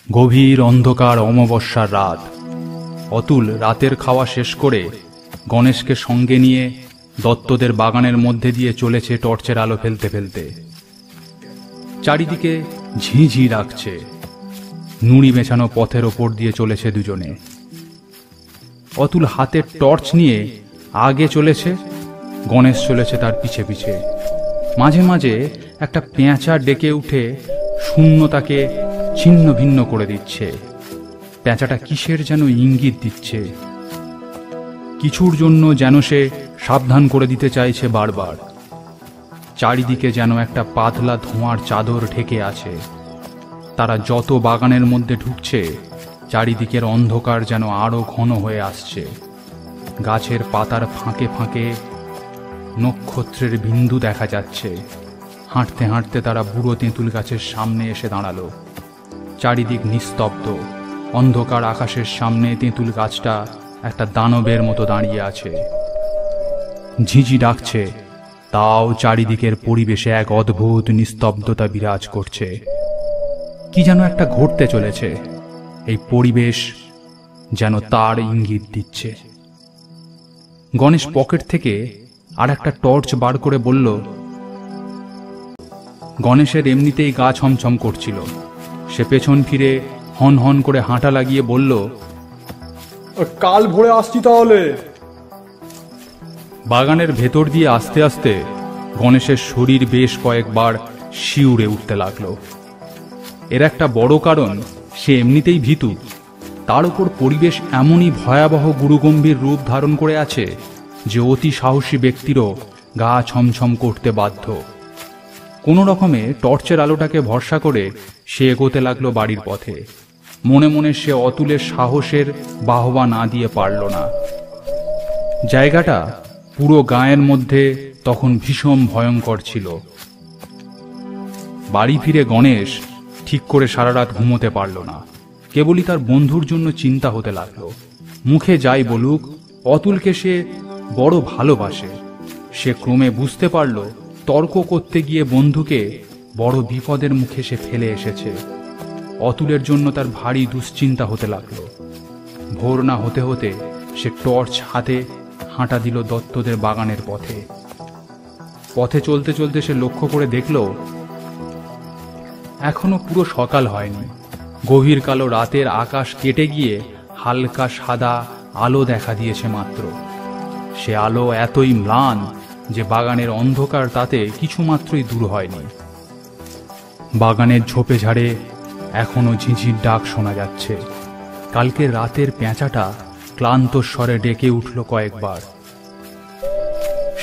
গভীর অন্ধকার অমাবস্যার রাত। অতুল রাতের খাওয়া শেষ করে গণেশকে সঙ্গে নিয়ে দত্তদের বাগানের মধ্যে দিয়ে চলেছে টর্চের আলো ফেলতে ফেলতে। চারিদিকে ঝিঁঝি ডাকছে। নুড়ি বেছানো পথের ওপর দিয়ে চলেছে দুজনে। অতুল হাতে টর্চ নিয়ে আগে চলেছে, গণেশ চলেছে তার পিছে পিছে। মাঝে মাঝে একটা পেঁচা ডেকে উঠে শূন্যতাকে ছিন্ন ভিন্ন করে দিচ্ছে। পেঁচাটা কিসের যেন ইঙ্গিত দিচ্ছে, কিছুর জন্য যেন সে সাবধান করে দিতে চাইছে বারবার। চারিদিকে যেন একটা পাতলা ধোঁয়ার চাদর ঢেকে আছে। তারা যত বাগানের মধ্যে ঢুকছে, চারিদিকের অন্ধকার যেন আরো ঘন হয়ে আসছে। গাছের পাতার ফাঁকে ফাঁকে নক্ষত্রের বিন্দু দেখা যাচ্ছে। হাঁটতে হাঁটতে তারা বুড়ো তেঁতুল গাছের সামনে এসে দাঁড়ালো। চারিদিক নিস্তব্ধ। অন্ধকার আকাশের সামনে তেঁতুল গাছটা একটা দানবের মতো দাঁড়িয়ে আছে। ঝিঁঝি ডাকছে, তাও চারিদিকের পরিবেশে এক অদ্ভুত নিস্তব্ধতা বিরাজ করছে। কি যেন একটা ঘটতে চলেছে। এই পরিবেশ যেন তার ইঙ্গিত দিচ্ছে। গণেশ পকেট থেকে আর একটা টর্চ বার করে বলল। গণেশের এমনিতেই গা ছমছম করছিল। সে পেছন ফিরে হন হন করে হাঁটা লাগিয়ে বলল, কাল ভোরে আসছি তাহলে। বাগানের ভেতর দিয়ে আস্তে আস্তে গণেশের শরীর বেশ কয়েকবার শিউরে উঠতে লাগলো। এর একটা বড় কারণ, সে এমনিতেই ভীতু। তার উপর পরিবেশ এমনই ভয়াবহ গুরুগম্ভীর রূপ ধারণ করে আছে যে অতি সাহসী ব্যক্তিরও গা ছমছম করতে বাধ্য। কোনো রকমে টর্চের আলোটাকে ভরসা করে সে এগোতে লাগলো বাড়ির পথে। মনে মনে সে অতুলের সাহসের বাহবা না দিয়ে পারল না। জায়গাটা পুরো গায়ের মধ্যে তখন ভীষণ ভয়ঙ্কর ছিল। বাড়ি ফিরে গণেশ ঠিক করে সারা রাত ঘুমোতে পারল না। কেবলই তার বন্ধুর জন্য চিন্তা হতে লাগলো। মুখে যাই বলুক, অতুলকে সে বড় ভালোবাসে। সে ক্রমে বুঝতে পারল তর্ক করতে গিয়ে বন্ধুকে বড় বিপদের মুখে সে ফেলে এসেছে। অতুলের জন্য তার ভারী দুশ্চিন্তা হতে লাগলো। ভোর না হতে হতে সে টর্চ হাতে হাঁটা দিল দত্তদের বাগানের পথে। পথে চলতে চলতে সে লক্ষ্য করে দেখল এখনো পুরো সকাল হয়নি। গভীর কালো রাতের আকাশ কেটে গিয়ে হালকা সাদা আলো দেখা দিয়েছে মাত্র। সে আলো এতই ম্লান যে বাগানের অন্ধকার তাতে কিছুমাত্রই দূর হয়নি। বাগানের ঝোপে ঝাড়ে এখনো ঝিঁঝির ডাক শোনা যাচ্ছে। কালকে রাতের পেঁচাটা ক্লান্ত স্বরে ডেকে উঠল কয়েকবার।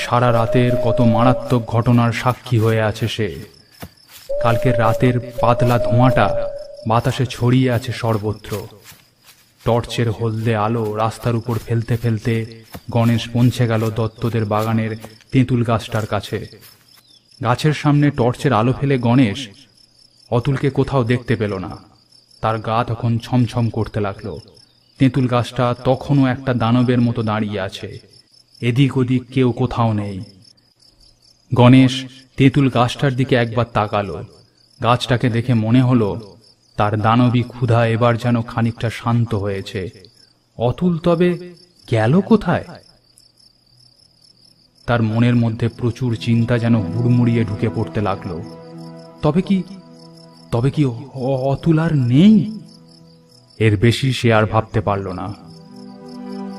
সারা রাতের কত মারাত্মক ঘটনার সাক্ষী হয়ে আছে সে। কালকের রাতের পাতলা ধোঁয়াটা বাতাসে ছড়িয়ে আছে সর্বত্র। টর্চের হলদে আলো রাস্তার উপর ফেলতে ফেলতে গণেশ পৌঁছে গেল দত্তদের বাগানের তেঁতুল গাছটার কাছে। গাছের সামনে টর্চের আলো ফেলে গণেশ অতুলকে কোথাও দেখতে পেল না। তার গা তখন ছমছম করতে লাগলো। তেঁতুল গাছটা তখনও একটা দানবের মতো দাঁড়িয়ে আছে। এদিক ওদিক কেউ কোথাও নেই। গণেশ তেঁতুল গাছটার দিকে একবার তাকালো। গাছটাকে দেখে মনে হলো তার দানবী ক্ষুধা এবার যেন খানিকটা শান্ত হয়েছে। অতুল তবে গেল কোথায়? তার মনের মধ্যে প্রচুর চিন্তা যেন হুড়মুড়িয়ে ঢুকে পড়তে লাগলো। তবে কি অতুল আর নেই? এর বেশি সে আর ভাবতে পারল না।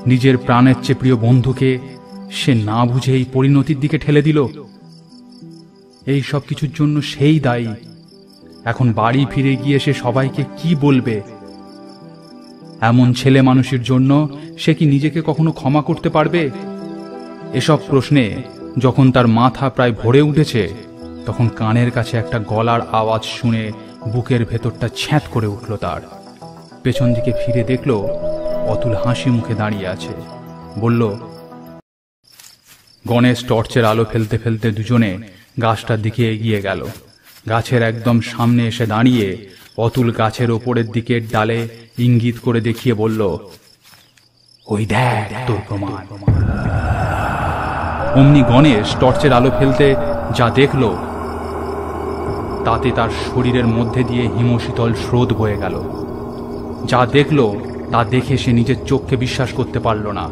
নিজের প্রাণের চেয়ে প্রিয় বন্ধুকে সে না বুঝে এই পরিণতির দিকে ঠেলে দিল। এই সব কিছুর জন্য সেই দায়ী। এখন বাড়ি ফিরে গিয়ে সে সবাইকে কি বলবে? এমন ছেলে মানুষের জন্য সে কি নিজেকে কখনো ক্ষমা করতে পারবে? এসব প্রশ্নে যখন তার মাথা প্রায় ভরে উঠেছে, তখন কানের কাছে একটা গলার আওয়াজ শুনে বুকের ভেতরটা ছ্যাঁত করে উঠল তার। পেছন দিকে ফিরে দেখল অতুল হাসি মুখে দাঁড়িয়ে আছে। বলল, গণেশ টর্চের আলো ফেলতে ফেলতে দুজনে গাছটার দিকে এগিয়ে গেল। গাছের একদম সামনে এসে দাঁড়িয়ে অতুল গাছের ওপরের দিকের ডালে ইঙ্গিত করে দেখিয়ে বলল, ওই দেখ তোর প্রমাণ। অমনি গণেশ টর্চের আলো ফেলতে যা দেখল তাতে তার শরীরের মধ্যে দিয়ে হিমশীতল স্রোত বয়ে গেল। যা দেখলো তা দেখে সে নিজের চোখকে বিশ্বাস করতে পারল না।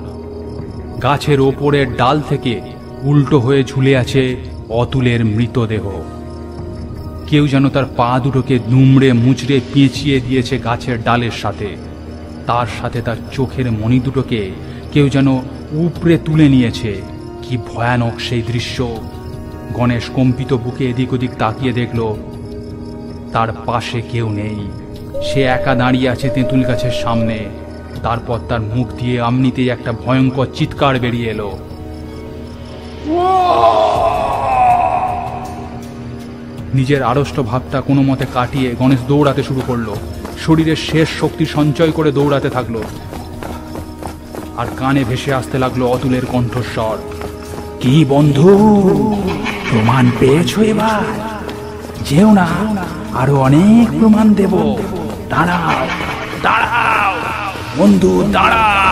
গাছের ওপরের ডাল থেকে উল্টো হয়ে ঝুলে আছে অতুলের মৃতদেহ। কেউ যেন তার পা দুটোকে দুমড়ে মুচড়ে পেঁচিয়ে দিয়েছে গাছের ডালের সাথে। তার সাথে তার চোখের মণি দুটোকে কেউ যেন উপড়ে তুলে নিয়েছে। কি ভয়ানক সেই দৃশ্য! গণেশ কম্পিত বুকে এদিক ওদিক তাকিয়ে দেখল তার পাশে কেউ নেই। সে একা দাঁড়িয়ে আছে তেঁতুল গাছের সামনে। তারপর তার মুখ দিয়ে এমনিতেই একটা ভয়ঙ্কর চিৎকার বেরিয়ে এলো। নিজের আড়ষ্ট ভাবটা কোনো মতে কাটিয়ে গণেশ দৌড়াতে শুরু করলো। শরীরের শেষ শক্তি সঞ্চয় করে দৌড়াতে থাকলো। আর কানে ভেসে আসতে লাগলো অতুলের কণ্ঠস্বর। কি বন্ধু, প্রমাণ পেয়েছো এবার? যেও না, আরো অনেক প্রমাণ দেব। দাঁড়াও দাঁড়াও বন্ধু, দাঁড়াও।